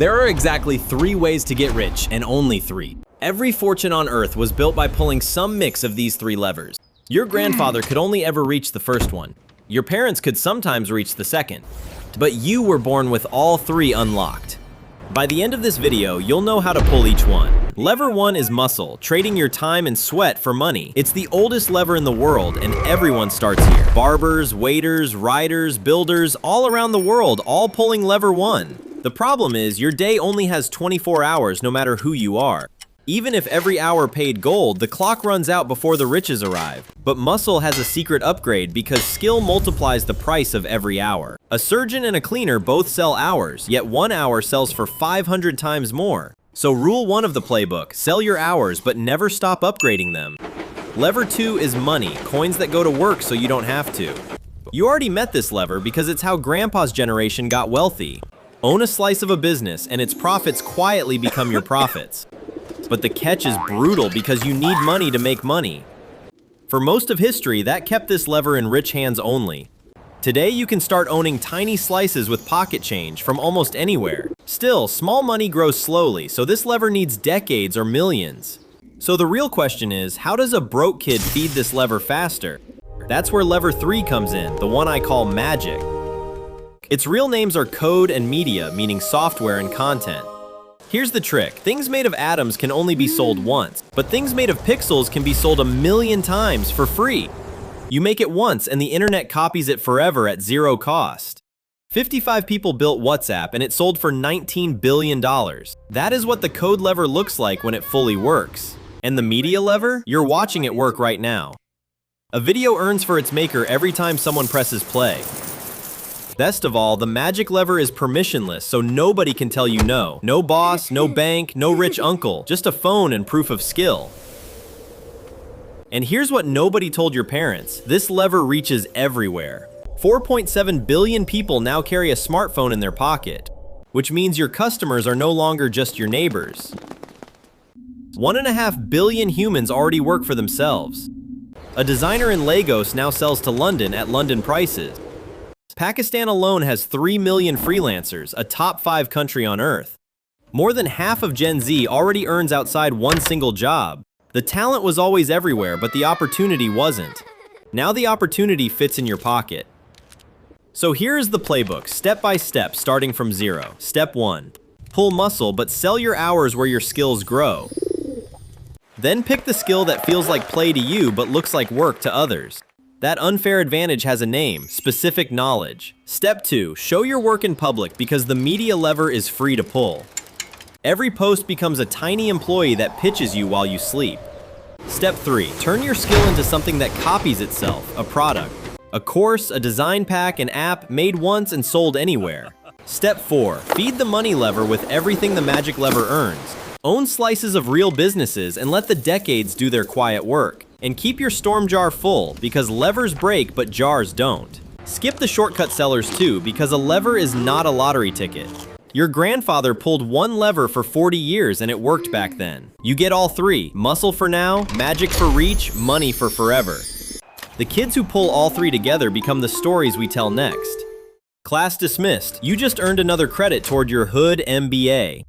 There are exactly 3 ways to get rich, and only 3. Every fortune on earth was built by pulling some mix of these 3 levers. Your grandfather could only ever reach the first one. Your parents could sometimes reach the second. But you were born with all 3 unlocked. By the end of this video, you'll know how to pull each one. Lever 1 is muscle, trading your time and sweat for money. It's the oldest lever in the world, and everyone starts here. Barbers, waiters, riders, builders, all around the world, all pulling lever 1. The problem is, your day only has 24 hours no matter who you are. Even if every hour paid gold, the clock runs out before the riches arrive. But muscle has a secret upgrade because skill multiplies the price of every hour. A surgeon and a cleaner both sell hours, yet 1 hour sells for 500 times more. So rule 1 of the playbook, sell your hours but never stop upgrading them. Lever 2 is money, coins that go to work so you don't have to. You already met this lever because it's how Grandpa's generation got wealthy. Own a slice of a business and its profits quietly become your profits. But the catch is brutal because you need money to make money. For most of history, that kept this lever in rich hands only. Today, you can start owning tiny slices with pocket change from almost anywhere. Still, small money grows slowly, so this lever needs decades or millions. So the real question is, how does a broke kid feed this lever faster? That's where lever 3 comes in, the one I call magic. Its real names are code and media, meaning software and content. Here's the trick. Things made of atoms can only be sold once, but things made of pixels can be sold 1,000,000 times for free. You make it once and the internet copies it forever at 0 cost. 55 people built WhatsApp and it sold for $19 billion. That is what the code lever looks like when it fully works. And the media lever? You're watching it work right now. A video earns for its maker every time someone presses play. Best of all, the magic lever is permissionless, so nobody can tell you no. No boss, no bank, no rich uncle, just a phone and proof of skill. And here's what nobody told your parents. This lever reaches everywhere. 4.7 billion people now carry a smartphone in their pocket, which means your customers are no longer just your neighbors. 1.5 billion humans already work for themselves. A designer in Lagos now sells to London at London prices. Pakistan alone has 3 million freelancers, a top 5 country on earth. More than half of Gen Z already earns outside one single job. The talent was always everywhere, but the opportunity wasn't. Now the opportunity fits in your pocket. So here is the playbook, step by step, starting from 0. Step 1. Pull muscle, but sell your hours where your skills grow. Then pick the skill that feels like play to you, but looks like work to others. That unfair advantage has a name, specific knowledge. Step 2, show your work in public because the media lever is free to pull. Every post becomes a tiny employee that pitches you while you sleep. Step 3, turn your skill into something that copies itself, a product. A course, a design pack, an app made once and sold anywhere. Step 4, feed the money lever with everything the magic lever earns. Own slices of real businesses and let the decades do their quiet work. And keep your storm jar full, because levers break but jars don't. Skip the shortcut sellers too, because a lever is not a lottery ticket. Your grandfather pulled one lever for 40 years and it worked back then. You get all 3, muscle for now, magic for reach, money for forever. The kids who pull all 3 together become the stories we tell next. Class dismissed. You just earned another credit toward your Hood MBA.